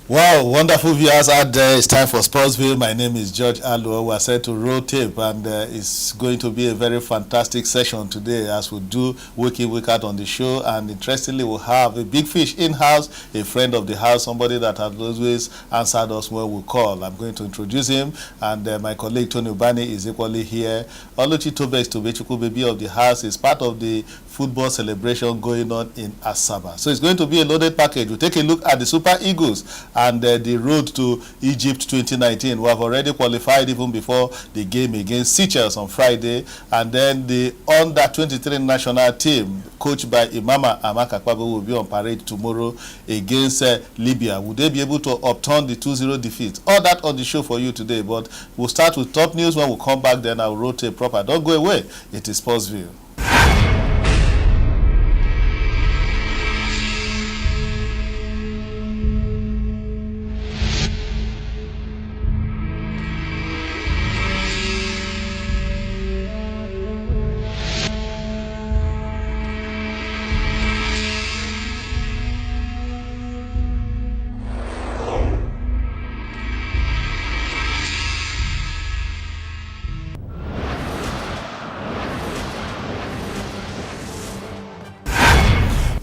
Wow, wonderful viewers out there. It's time for Sportsville. My name is George Aluo. We're set to roll tape, and it's going to be a very fantastic session today as we do week in, week out on the show. And interestingly, we'll have a big fish in-house, a friend of the house, somebody that has always answered us when we call. I'm going to introduce him, and my colleague Tony Ubani is equally here. Oluchi Tobes Tobechuku, baby of the house, is part of the football celebration going on in Asaba. So it's going to be a loaded package. We'll take a look at the Super Eagles and the road to Egypt 2019. We have already qualified even before the game against Seychelles on Friday. And then the under-23 national team, coached by Imama Amakakwabe, will be on parade tomorrow against Libya. Would they be able to upturn the 2-0 defeat? All that on the show for you today. But we'll start with top news. When we come back, then I'll rotate proper. Don't go away. It is Sportsville.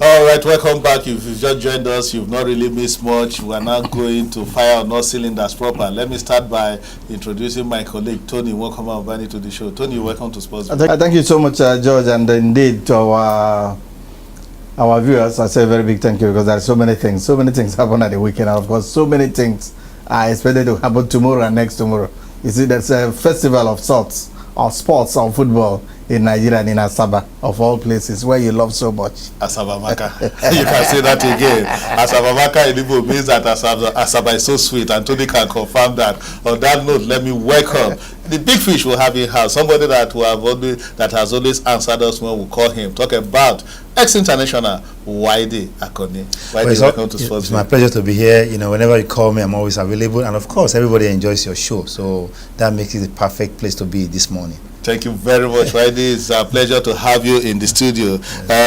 All right, welcome back. If you've just joined us, you've not really missed much. We are now going to fire on all cylinders proper. Let me start by introducing my colleague, Tony. Welcome, Ubani, to the show. Tony, welcome to Sportsville. Thank you so much, George, and indeed to our viewers, I say a very big thank you because there are so many things happen at the weekend, and of course, so many things are expected to happen tomorrow and next tomorrow. You see, there's a festival of sorts, of sports, of football in Nigeria and in Asaba, of all places, where you love so much. Asaba Maka. You can say that again. Asaba Maka in Igbo means that Asaba is so sweet, and Tony can confirm that. On that note, let me welcome the big fish we'll have in house, somebody that has always answered us when we call him. Talk about ex-international Waidi Akanni. Waidi, welcome to Sportsville. It's my pleasure to be here. You know, whenever you call me, I'm always available, and of course, everybody enjoys your show, so that makes it the perfect place to be this morning. Thank you very much, Waidi. It's a pleasure to have you in the studio.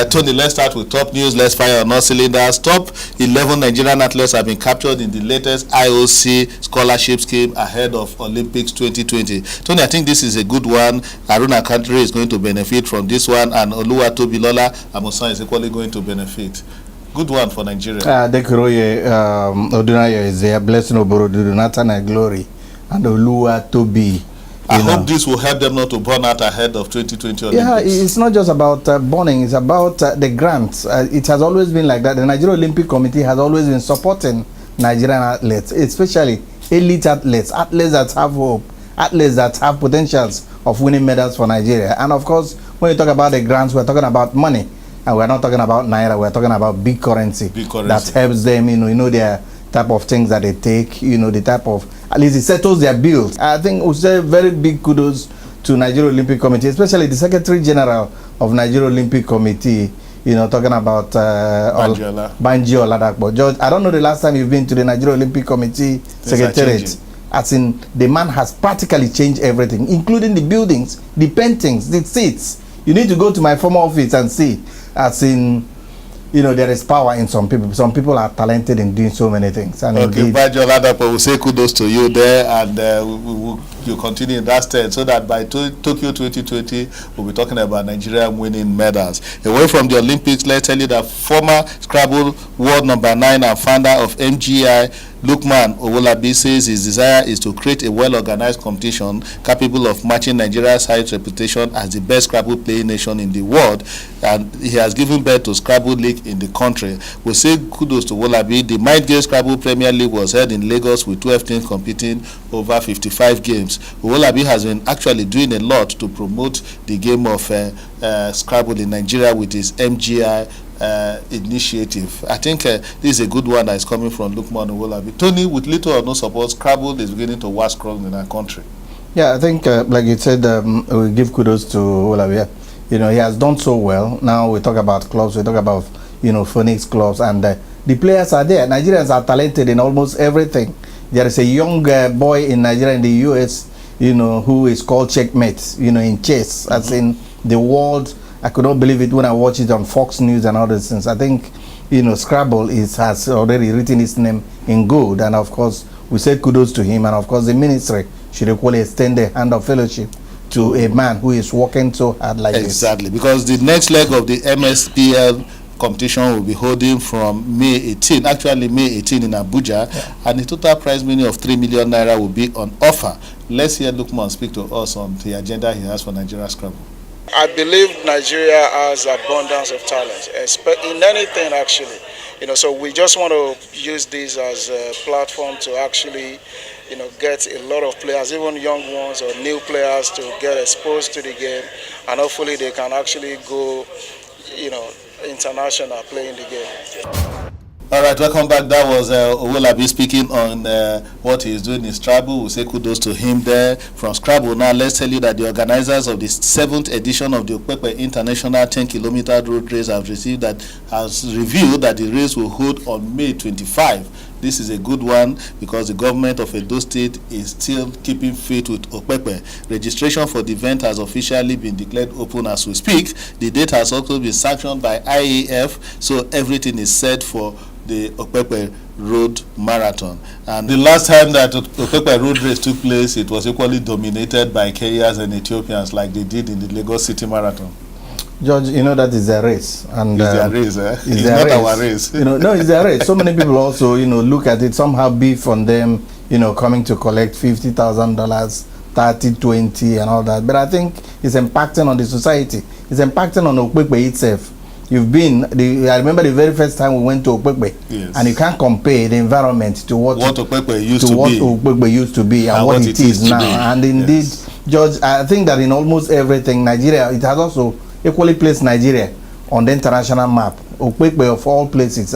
Tony, let's start with top news. Let's fire on all cylinders. Top 11 Nigerian athletes have been captured in the latest IOC scholarship scheme ahead of Olympics 2020. Tony, I think this is a good one. Aruna Country is going to benefit from this one, and Oluwa Tobilola Amusan is equally going to benefit. Good one for Nigeria. Dekoroye Odunayo is there. Blessing Oborodu, Nathan and Glory, and Oluwa Tobi. I hope this will help them not to burn out ahead of 2020 Olympics. Yeah, it's not just about burning, it's about the grants. It has always been like that. The Nigeria Olympic Committee has always been supporting Nigerian athletes, especially elite athletes, athletes that have hope, athletes that have potentials of winning medals for Nigeria. And of course, when you talk about the grants, we're talking about money. And we're not talking about Naira, we're talking about big currency. That helps them, you know their type of things that they take, the type of, at least it settles their bills. I think we'll say very big kudos to Nigeria Olympic Committee, especially the Secretary General of Nigeria Olympic Committee, talking about Banji Oladakbo. George, I don't know the last time you've been to the Nigeria Olympic Committee Secretariat. As in, the man has practically changed everything, including the buildings, the paintings, the seats. You need to go to my former office and see, as in, there is power in some people. Some people are talented in doing so many things. And okay, Bajo Ladapo, we'll say kudos to you there, and you continue in that state so that by Tokyo 2020, we'll be talking about Nigeria winning medals. Away from the Olympics, let's tell you that former Scrabble world number 9 and founder of MGI, Lukman Owolabi, says his desire is to create a well-organized competition capable of matching Nigeria's high reputation as the best Scrabble playing nation in the world, and he has given birth to Scrabble League in the country. We say kudos to Owolabi. The Mind Games Scrabble Premier League was held in Lagos with 12 teams competing over 55 games. Owolabi has been actually doing a lot to promote the game of Scrabble in Nigeria with his MGI initiative. I think this is a good one that is coming from Lukman Owolabi. Tony, with little or no support, Scrabble is beginning to wax strong in our country. Yeah, I think, like you said, we give kudos to Owolabi. He has done so well. Now we talk about clubs, we talk about, Phoenix clubs, and the players are there. Nigerians are talented in almost everything. There is a young boy in Nigeria, in the US, who is called Checkmate, in chess, as in the world I could not believe it when I watched it on Fox News and other things. I think, Scrabble has already written his name in gold, and of course, we say kudos to him, and of course, the ministry should equally extend the hand of fellowship to a man who is working so hard like this. Exactly, because the next leg of the MSPL competition will be holding from May 18, actually May 18 in Abuja, and the total prize money of 3 million naira will be on offer. Let's hear Lukman speak to us on the agenda he has for Nigeria Scrabble. I believe Nigeria has abundance of talent, in anything actually. So we just want to use this as a platform to actually, get a lot of players, even young ones or new players, to get exposed to the game, and hopefully they can actually go, international playing the game. All right, welcome back. That was Owolabi speaking on what he's doing in Scrabble. We say kudos to him there from Scrabble. Now, let's tell you that the organizers of the 7th edition of the Okpekpe International 10-kilometer road race has revealed that the race will hold on May 25. This is a good one because the government of Edo State is still keeping faith with Okpekpe. Registration for the event has officially been declared open as we speak. The date has also been sanctioned by IAF, so everything is set for the Okpekpe Road Marathon. And the last time that Okpekpe Road Race took place, it was equally dominated by Kenyans and Ethiopians like they did in the Lagos City Marathon. George, that is a race, and it's their race, It's not our race. No, it's a race. So many people also, look at it, somehow beef on them, coming to collect $50,000, 30, 20, and all that. But I think it's impacting on the society. It's impacting on Okpekpe itself. I remember the very first time we went to Okpekpe, yes. And you can't compare the environment to what Okpekpe used to be and what it is now. And indeed, yes. George, I think that in almost everything, Nigeria, it has also equally placed Nigeria on the international map. Okpekpe of all places,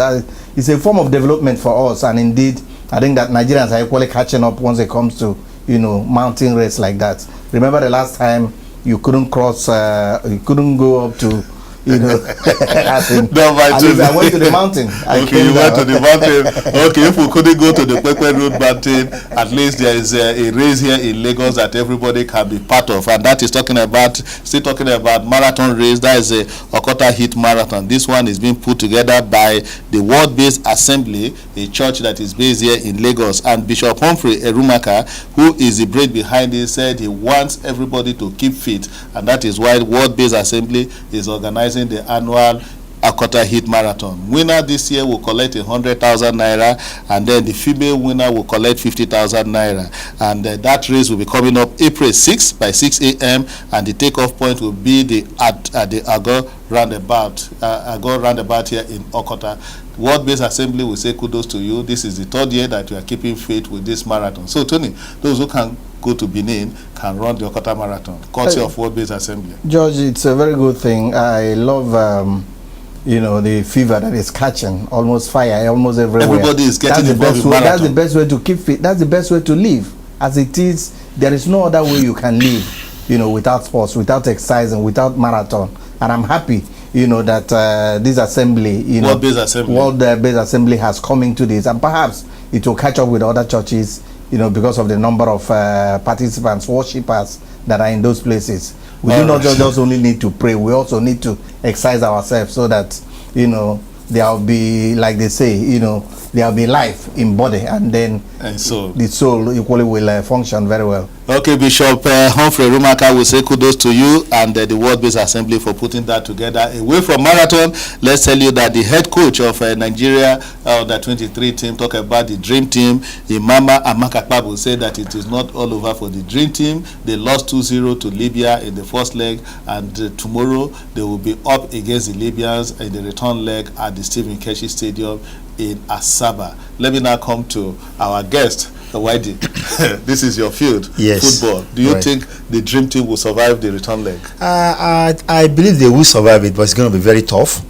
it's a form of development for us, and indeed, I think that Nigerians are equally catching up once it comes to mountain race like that. Remember the last time you couldn't you couldn't go up to I went to the mountain. Okay, you went to the mountain. Okay, if we couldn't go to the Okpekpe Road Mountain, at least there is a race here in Lagos that everybody can be part of, and that is still talking about marathon race. That is a Okota Hit Marathon. This one is being put together by the World-Based Assembly, a church that is based here in Lagos, and Bishop Humphrey Erumaka, who is the brain behind it, said he wants everybody to keep fit, and that is why World-Based Assembly is organizing the annual Okota Hit Marathon. Winner this year will collect 100,000 naira, and then the female winner will collect 50,000 naira. And that race will be coming up April 6 by 6 a.m. and the takeoff point will be at the Agor roundabout here in Okota. World-Based Assembly will say kudos to you. This is the 3rd year that you are keeping faith with this marathon. So, Tony, those who can go to Benin can run the Okota Marathon, courtesy of World-Based Assembly. George, it's a very good thing. I love, the fever that is catching, almost fire, almost everywhere. Everybody is getting involved in marathon. That's the best way to keep fit. That's the best way to live. As it is, there is no other way you can live, without sports, without exercising, without marathon. And I'm happy, that this assembly, World-Based Assembly has come into this, and perhaps it will catch up with other churches, because of the number of participants, worshippers that are in those places. We do not just only need to pray, we also need to exercise ourselves so that, there will be, like they say, there will be life in body, and then the soul equally will function very well. Okay, Bishop Humphrey Rumaka will say kudos to you and the World-Based Assembly for putting that together. Away from marathon, let's tell you that the head coach of Nigeria, the 23 team, talk about the dream team. Imama Amakakpa will say that it is not all over for the dream team. They lost 2-0 to Libya in the first leg, and tomorrow they will be up against the Libyans in the return leg at the Stephen Keshi Stadium in Asaba. Let me now come to our guest, Waidi. This is your field, yes. Football. Do you think the dream team will survive the return leg? I believe they will survive it, but it's going to be very tough.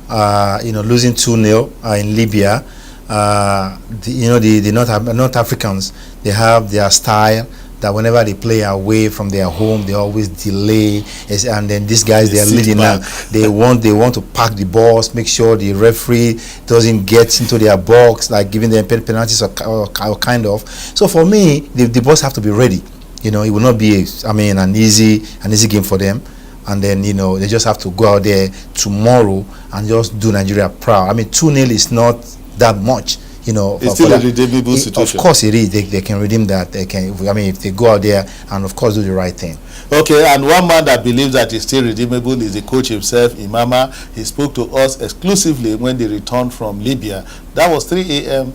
Losing 2-0 in Libya. The North Africans, they have their style that whenever they play away from their home, they always delay. And then these guys, they are leading now. They want to pack the balls, make sure the referee doesn't get into their box, like giving them penalties or kind of. So for me, the boys have to be ready. It will not be an easy game for them. and then they just have to go out there tomorrow and just do Nigeria proud. I mean, 2-0 is not that much. It's still a redeemable situation. Of course it is. They can redeem that. They can. I mean, if they go out there and of course do the right thing. Okay, and one man that believes that it's still redeemable is the coach himself, Imama. He spoke to us exclusively when they returned from Libya. That was 3 a.m.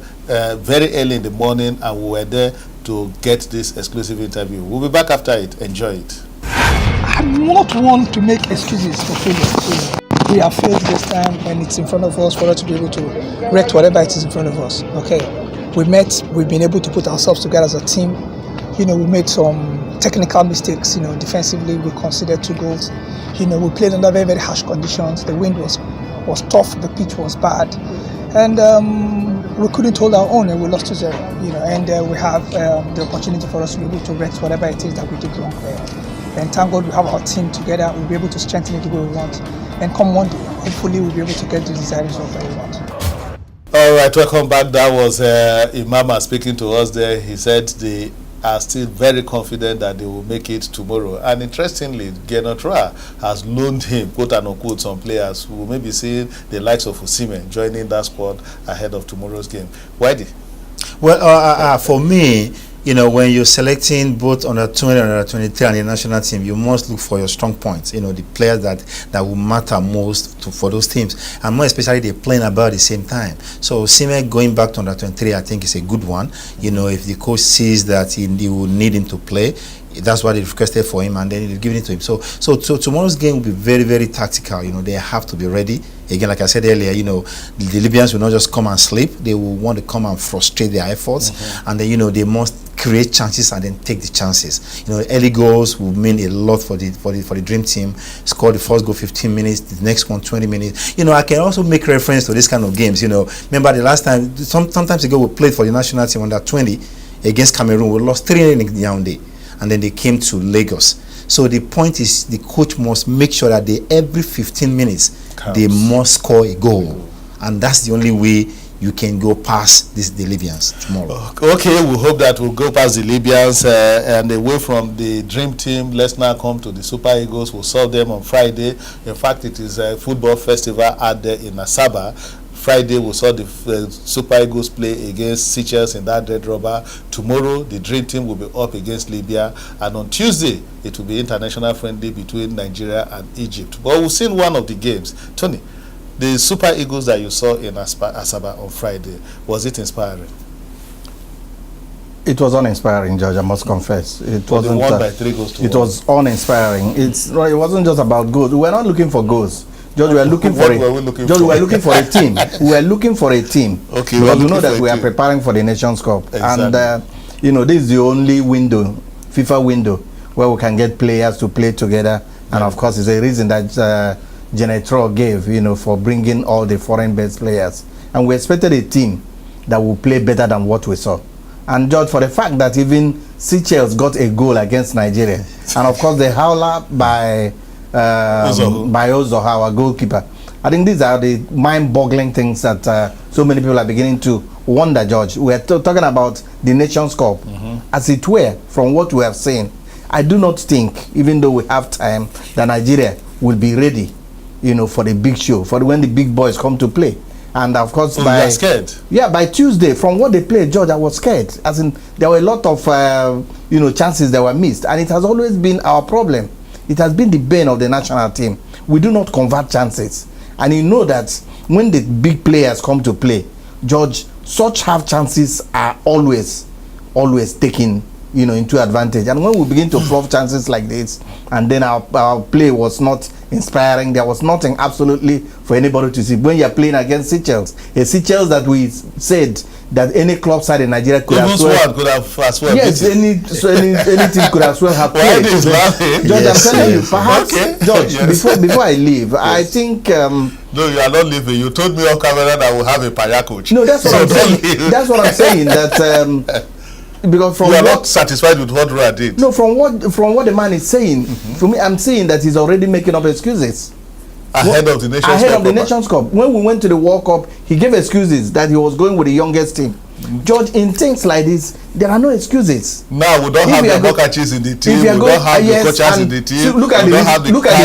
Very early in the morning, and we were there to get this exclusive interview. We'll be back after it. Enjoy it. I'm not one to make excuses for failure. We have failed this time, and it's in front of us for us to be able to correct whatever it is in front of us. Okay, we've been able to put ourselves together as a team. We made some technical mistakes. Defensively, we conceded 2 goals. We played under very, very harsh conditions. The wind was tough, the pitch was bad, and we couldn't hold our own, and we lost 2-0. And we have the opportunity for us to be able to correct whatever it is that we did wrong there. And thank God we have our team together. We'll be able to strengthen it the way we want. And come one day, hopefully we'll be able to get the desired result that we want. All right, welcome back. That was Imama speaking to us there. He said they are still very confident that they will make it tomorrow. And interestingly, Gernot Rohr has loaned him, quote and unquote, some players who may be seeing the likes of Osimhen joining that squad ahead of tomorrow's game. Waidi? Well, for me, when you're selecting both under 20 and under 23 and the national team, you must look for your strong points. The players that will matter most for those teams, and more especially they're playing about the same time. So Osimhen going back to under 23, I think is a good one. If the coach sees that he will need him to play, that's what they requested for him, and then they've given it to him. So tomorrow's game will be very, very tactical. They have to be ready. Again, like I said earlier, the Libyans will not just come and sleep. They will want to come and frustrate their efforts, and then they must create chances and then take the chances. Early goals will mean a lot for the dream team. Score the first goal 15 minutes, the next one 20 minutes. I can also make reference to this kind of games. Remember the last time, sometimes ago, we played for the national team under 20 against Cameroon. We lost 3-0 in Yaoundé, and then they came to Lagos. So the point is, the coach must make sure that every 15 minutes they must score a goal, and that's the only way you can go past the Libyans tomorrow. Okay, we hope that we'll go past the Libyans and away from the dream team. Let's now come to the Super Eagles. We'll solve them on Friday. In fact, it is a football festival out there in Asaba. Friday, we saw the Super Eagles play against Seychelles in that dead rubber. Tomorrow, the dream team will be up against Libya. And on Tuesday, it will be international friendly between Nigeria and Egypt. But we've seen one of the games. Tony, the Super Eagles that you saw in Asaba on Friday, was it inspiring? It was uninspiring, George, I must confess. It wasn't. They won by 3 goals to 1. It was uninspiring. It wasn't just about goals. We were not looking for goals. George, we were looking for we were looking for a team. We were looking for a team. Okay, because we know that we are preparing for the Nations Cup. Exactly. And this is the only window, FIFA window, where we can get players to play together. And of course, it's a reason that Gernot Rohr gave, for bringing all the foreign-based players. And we expected a team that will play better than what we saw. And George, for the fact that even Seychelles got a goal against Nigeria, and of course the howler by Ozo, our goalkeeper. I think these are the mind-boggling things that so many people are beginning to wonder, George. We are talking about the Nations Cup. As it were, from what we have seen, I do not think, even though we have time, that Nigeria will be ready, for the big show, for when the big boys come to play. And of course, by scared. Yeah, by Tuesday, from what they played, George, I was scared. As in, there were a lot of chances that were missed, and it has always been our problem. It has been the bane of the national team. We do not convert chances, and you know that when the big players come to play, George, such half chances are always taken into advantage. And when we begin to fluff chances like this, and then our play was not inspiring, there was nothing absolutely for anybody to see. When you're playing against Seychelles, a Seychelles that we said that any club side in Nigeria could have as well. Yes, any team could as well have played. George, I'm telling you, perhaps, George, before I leave, I think... no, you are not leaving. You told me off camera that we'll have a paya coach. No, that's what I'm saying. That's what I'm saying, that... because you are not satisfied with what Rohr did. No, from what the man is saying, for me, I'm saying that he's already making up excuses. Ahead of the Nations Cup. Nations Cup. When we went to the World Cup, he gave excuses that he was going with the youngest team. George, in things like this, there are no excuses. Now we don't have the coaches in the team. We don't have the coaches in the team. So look at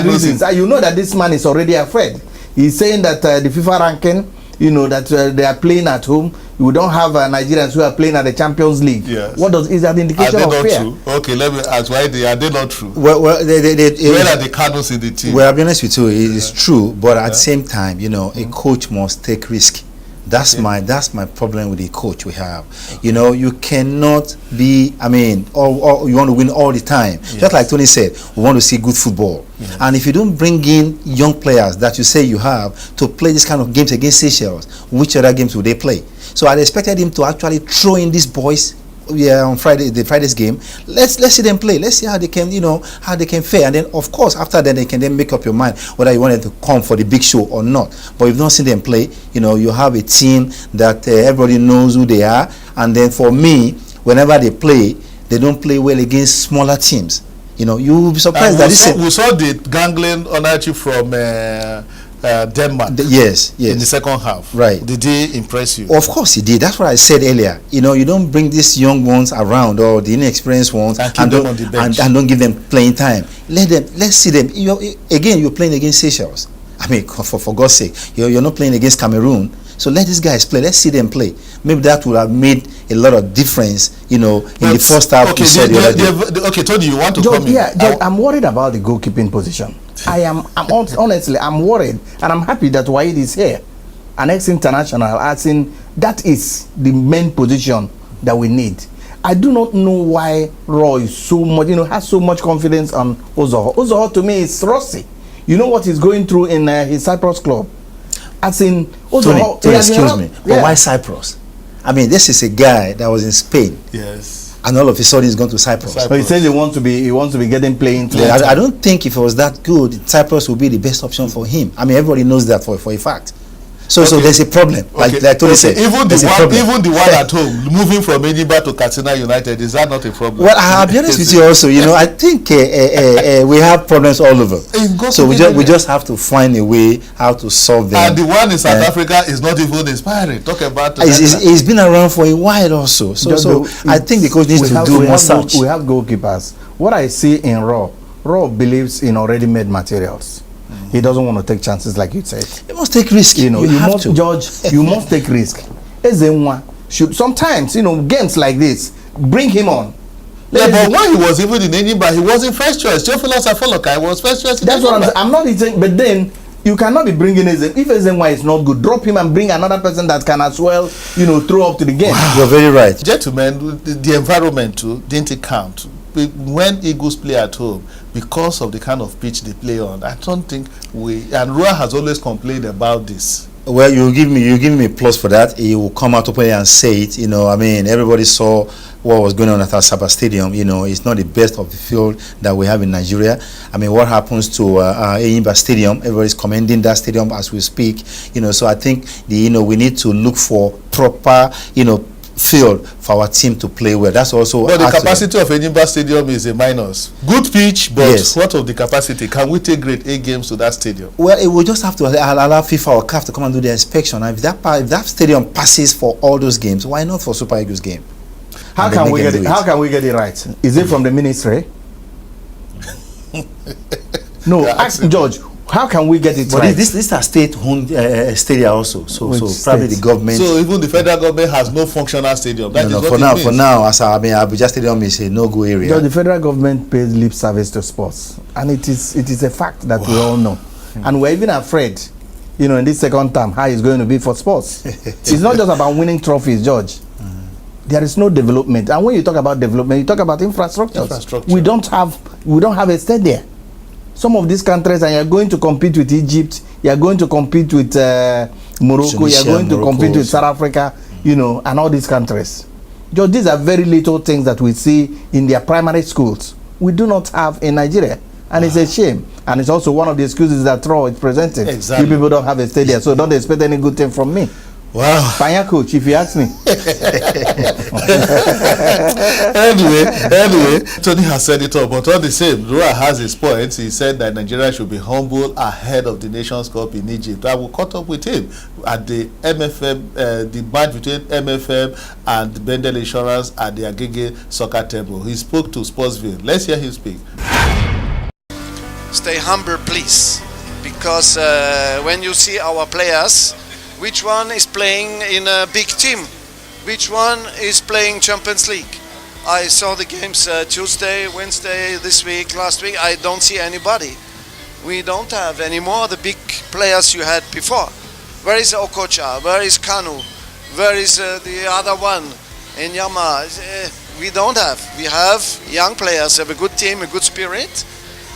the reasons. You know that this man is already afraid. He's saying that the FIFA ranking, you know, that they are playing at home. We don't have Nigerians who are playing at the Champions League. Yes. Is that an indication of fear? True? Okay, let me ask, why are they not true? Well, where are the Cardinals in the team? Well, I'll be honest with you, it is true, but at the same time, you know, a coach must take risk. That's my problem with the coach we have. You know, you cannot be, I mean, or you want to win all the time. Yes. Just like Tony said, we want to see good football. Yeah. And if you don't bring in young players that you say you have to play this kind of games against Seychelles, which other games will they play? So I expected him to actually throw in these boys on Friday's game. Let's see them play. Let's see how they can, you know, how they can fare. And then of course after that they can then make up your mind whether you want them to come for the big show or not. But if you've not seen them play, you know, you have a team that everybody knows who they are. And then for me, whenever they play, they don't play well against smaller teams. You know, you will be surprised that we saw the gangling Onachi from Denmark. Yes. In the second half. Right. Did he impress you? Of course he did. That's what I said earlier. You know, you don't bring these young ones around or the inexperienced ones and don't give them playing time. Let's see them. You're playing against Seychelles. I mean, for God's sake, you're not playing against Cameroon. So let these guys play. Let's see them play. Maybe that would have made a lot of difference, you know, in the first half. Okay, Tony, you want to come in? Yeah, George, I'm worried about the goalkeeping position. Honestly, I'm worried, and I'm happy that Waidi is here, an ex-international. As in, that is the main position that we need. I do not know why Rohr is so much, you know, has so much confidence on Ozoho. Ozoho to me is rusty. You know what he's going through in his Cyprus club. As in, Ozoho, Tony, excuse me, but why Cyprus? I mean, this is a guy that was in Spain. Yes. And all of a sudden he's gone to Cyprus. So he says he wants to be getting playing. I don't think if it was that good, Cyprus would be the best option for him. I mean, everybody knows that for a fact. So there's a problem. Like Tony said, even the one at home moving from Enyimba to Katsina United, is that not a problem? Well, I'll be honest with you also. You know, I think we have problems all over. So we just have to find a way how to solve them. And the one in South Africa is not even inspiring. Talk about it's been around for a while also. So I think the coach needs to do more research. We have goalkeepers. What I see in Rohr believes in already made materials. He doesn't want to take chances, like you said. You must take risk. You know, you must, George. You must take risk. Ezenwa should sometimes, you know, games like this, bring him on. Yeah, but when he was even in Enyimba, he wasn't first choice. Theophilus Afolokai was first choice. That's what I'm not saying. But then you cannot be bringing Ezenwa. If Ezenwa is not good, drop him and bring another person that can as well, you know, throw up to the game. Wow. You're very right, gentlemen. The environment too didn't count. When Eagles play at home, because of the kind of pitch they play on, I don't think and Rohr has always complained about this. Well, you give me a plus for that. He will come out openly and say it. You know, I mean, everybody saw what was going on at Asaba Stadium. You know, it's not the best of the field that we have in Nigeria. I mean, what happens to Enyimba Stadium? Everybody's commending that stadium as we speak. You know, so I think we need to look for proper, field for our team to play well. That's also. But the capacity of Enyimba Stadium is a minus. Good pitch, but what of the capacity? Can we take grade A games to that stadium? Well, it will just have to allow FIFA or CAF to come and do the inspection. And if that stadium passes for all those games, why not for Super Eagles game? How can we get it? How can we get it right? Is it from the ministry? No, ask George. How can we get it right? This is a state-owned stadium also, so probably the government. So even the federal government has no functional stadium. That is what for now, as Abuja Stadium is a no-go area. Because the federal government pays lip service to sports, and it is a fact that we all know, and we're even afraid, in this second term, how it's going to be for sports. It's not just about winning trophies, George. There is no development, and when you talk about development, you talk about infrastructure. We don't have a state there. Some of these countries, and you're going to compete with Egypt, you're going to compete with Morocco, Tunisia, you're going to compete with South Africa, and all these countries. Just these are very little things that we see in their primary schools. We do not have in Nigeria, and it's a shame. And it's also one of the excuses that Rohr is presenting. Exactly. You people don't have a stadium, so don't expect any good thing from me. Wow. Panya coach, if you ask me. anyway, Tony has said it all, but all the same, Rohr has his points. He said that Nigeria should be humble ahead of the Nations Cup in Egypt. I will caught up with him at the MFM, the match between MFM and Bendel Insurance at the Agege soccer table. He spoke to Sportsville. Let's hear him speak. Stay humble, please, because when you see our players, which one is playing in a big team, which one is playing Champions League. I saw the games Tuesday, Wednesday, this week, last week. I don't see anybody. We don't have anymore the big players you had before. Where is Okocha? Where is Kanu? Where is the other one? Enyama? We don't have. We have young players, have a good team, a good spirit,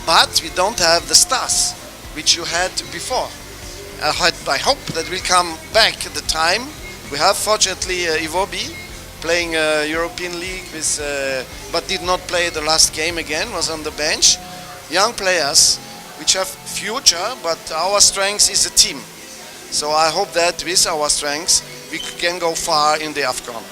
but we don't have the stars which you had before. I hope that will come back at the time. We have fortunately Iwobi playing European League with, but did not play the last game again, was on the bench. Young players which have future, but our strength is a team. So I hope that with our strengths we can go far in the AFCON.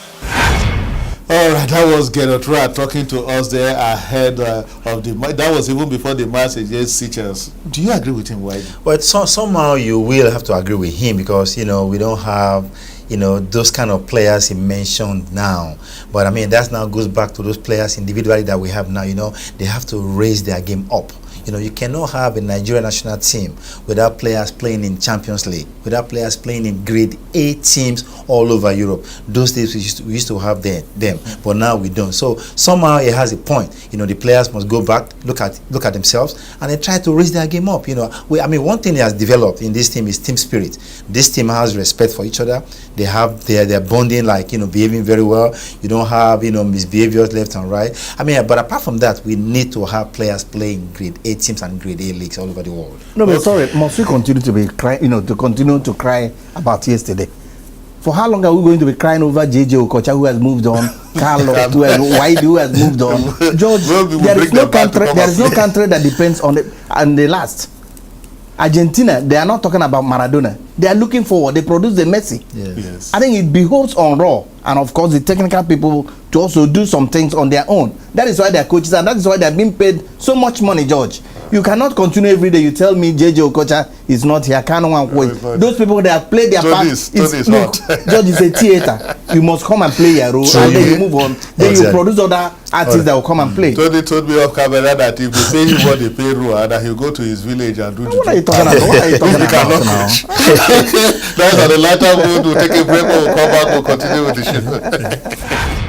All right, that was Gernot Rohr talking to us there ahead of the match. That was even before the match against Seychelles. Do you agree with him, Waidi? But somehow you will have to agree with him because, we don't have, those kind of players he mentioned now. But, I mean, that now goes back to those players individually that we have now. They have to raise their game up. You cannot have a Nigerian national team without players playing in Champions League, without players playing in grade A teams all over Europe. Those days we used to have them, but now we don't. So somehow it has a point. The players must go back, look at themselves, and they try to raise their game up. One thing that has developed in this team is team spirit. This team has respect for each other. They have their bonding, behaving very well. You don't have misbehaviors left and right. But apart from that, we need to have players playing grade A teams and grade A leagues all over the world. No, but sorry, must we continue to be to continue to cry about yesterday? For how long are we going to be crying over JJ Okocha, who has moved on, Carlos, Waidi, who has moved on? George, there is no country that depends on the last. Argentina, they are not talking about Maradona. They are looking forward. They produce the Messi. Yes. I think it behoves on Rohr and of course the technical people to also do some things on their own. That is why they are coaches and that is why they are being paid so much money, George. You cannot continue every day. You tell me JJ Okocha is not here. Those people that have played their part. Look, George is a theater. You must come and play your role, and then you move on. Then you produce other artists that will come and play. Tony told me off camera that if they pay him what they pay Rohr, that he'll go to his village and do. What are you talking about? What are you talking about now? That's on the lighter mood. We'll take a break. We'll come back. We'll continue with the show.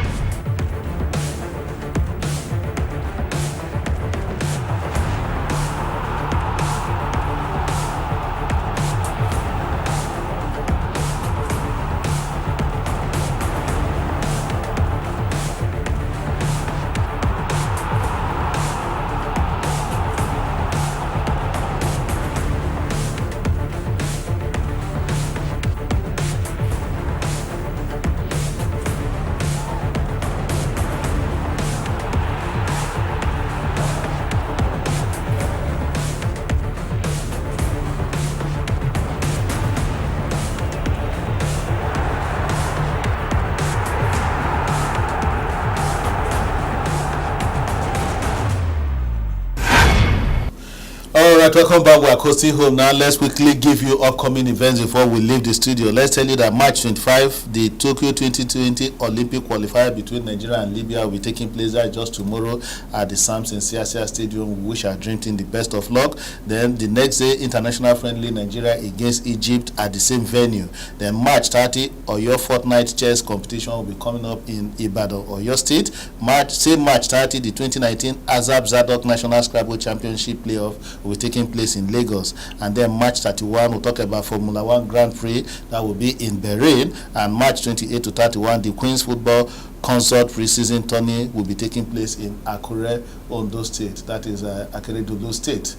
Alright, welcome back. We are coasting home now. Let's quickly give you upcoming events before we leave the studio. Let's tell you that March 25, the Tokyo 2020 Olympic qualifier between Nigeria and Libya will be taking place there just tomorrow at the Samson Siasia Stadium. We wish our dream team the best of luck. Then the next day, international friendly Nigeria against Egypt at the same venue. Then March 30, Oyo Fortnite chess competition will be coming up in Ibadan, Oyo State. March 30, the 2019 Azab Zadok National Scrabble Championship playoff will be taking place in Lagos. And then March 31, we'll talk about Formula 1 Grand Prix that will be in Bahrain. And March 28 to 31, the Queen's Football Consort Pre-Season Tourney will be taking place in Akure, Ondo State. That is Akeredolu State,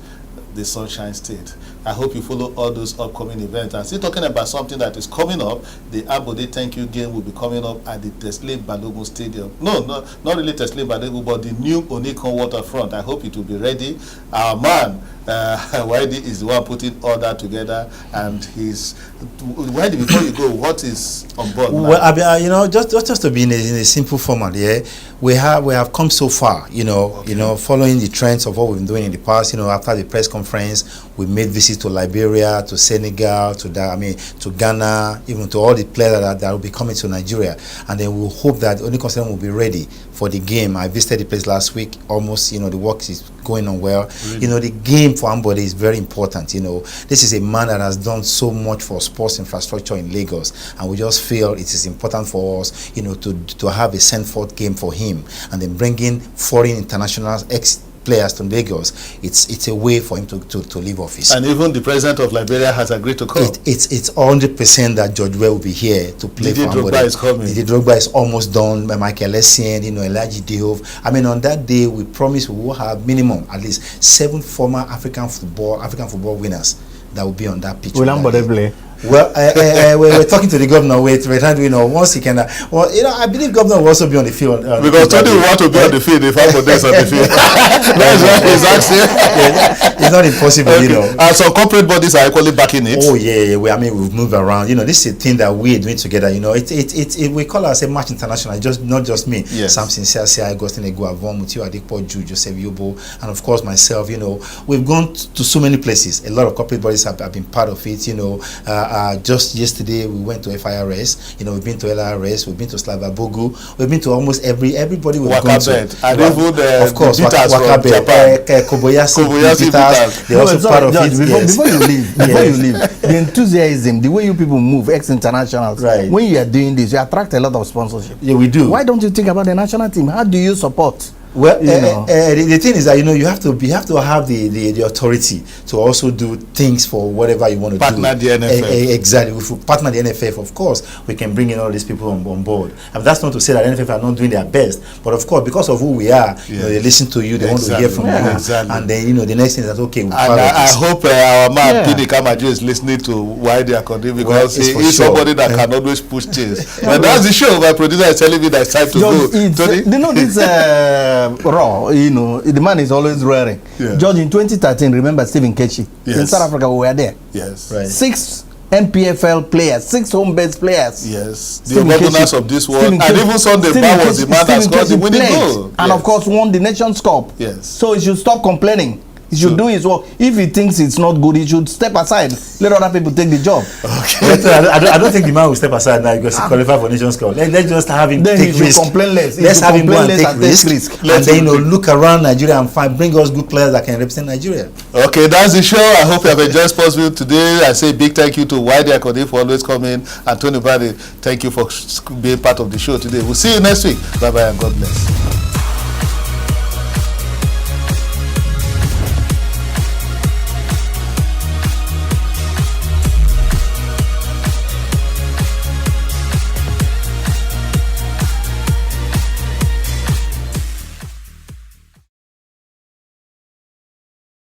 the Sunshine State. I hope you follow all those upcoming events. And still talking about something that is coming up, the Abode Thank You game will be coming up at the Teslim Balogun Stadium. No, not really Teslim Balogun, but the new Onikon Waterfront. I hope it will be ready. Our man, Waidi is the one putting all that together, and he's Waidi. Before you go, what is on board now? Well, you know, just to be in a simple format, yeah, we have come so far, you know, following the trends of what we've been doing in the past. You know, after the press conference, we made visits to Liberia, to Senegal, to Ghana, even to all the players that will be coming to Nigeria, and then we'll hope that only concern will be ready for the game. I visited the place last week. Almost, you know, the work is going on well. Really? You know, the game for Ambode is very important. You know, this is a man that has done so much for sports infrastructure in Lagos, and we just feel it is important for us, you know, to have a send-forth game for him, and then bringing foreign international players to Lagos. It's a way for him to leave office. And even the president of Liberia has agreed to come. It's 100% that George Weah will be here to play for Ambode. Drogba is coming. Didi Drogba is almost done. Michael Essien, you know, Elijah Diop. I mean, on that day, we promise we will have minimum at least 7 former African football winners that will be on that pitch. Will Ambode play? Well, we're talking to the governor. We're trying to, you know, once he can. Well, you know, I believe governor will also be on the field. Because Tony will want to be on the field if Ambode is on the field. That's what he's asking. Yeah, it's not impossible, okay. You know. And some corporate bodies are equally backing it. Oh yeah. I mean, we've moved around. You know, this is a thing that we're doing together. You know, we call ourselves Match International. Just not just me. Yes. Samson Siasia, Augustine Eguavon, Mutiu Adikpoju, Joseph Yobo, and of course myself. You know, we've gone to so many places. A lot of corporate bodies have been part of it. You know, just yesterday we went to FIRS. You know, we've been to LRS, we've been to Slavabogu, we've been to almost everybody we've gone to. And even of course, Wakabe, Kobayashi Peters, they're also part of it. Before you leave, the enthusiasm, the way you people move, ex-internationals, right. When you are doing this, you attract a lot of sponsorship. Yeah, we do. Why don't you think about the national team? How do you support? Well, the thing is that, you know, you have to have the authority to also do things for whatever you want to partner do. The NFF. Exactly. If we partner the NFF, of course, we can bring in all these people on board. And that's not to say that NFF are not doing their best, but of course, because of who we are, you know, they listen to you, they want to hear from you, and then, you know, the next thing is that, okay, we'll follow I this. hope our man Pini Kamaju is listening to Waidi Akanni, because he is somebody that can always push things. But that's the show. My producer is telling me that it's time to go. Tony? You know this Raw. You know, the man is always roaring. Yeah. George, in 2013, remember Stephen Keshi? Yes. In South Africa, we were there. Yes. Right. 6 MPFL players, 6 home-based players. Yes. The governors of this world. And even Sunday Bar was the man that scored the winning goal. And of course, won the Nations Cup. Yes. So he should stop complaining. He should do his work. If he thinks it's not good, he should step aside. Let other people take the job. Okay. I don't think the man will step aside now because he qualified for Nations Cup. Let's just have him then take risk. Complain less. Let's have him go and take risk. And then, you know, look around Nigeria and bring us good players that can represent Nigeria. Okay, that's the show. I hope you have enjoyed Sportsville today. I say big thank you to Waidi Akanni for always coming. And Tony Ubani, thank you for being part of the show today. We'll see you next week. Bye-bye and God bless.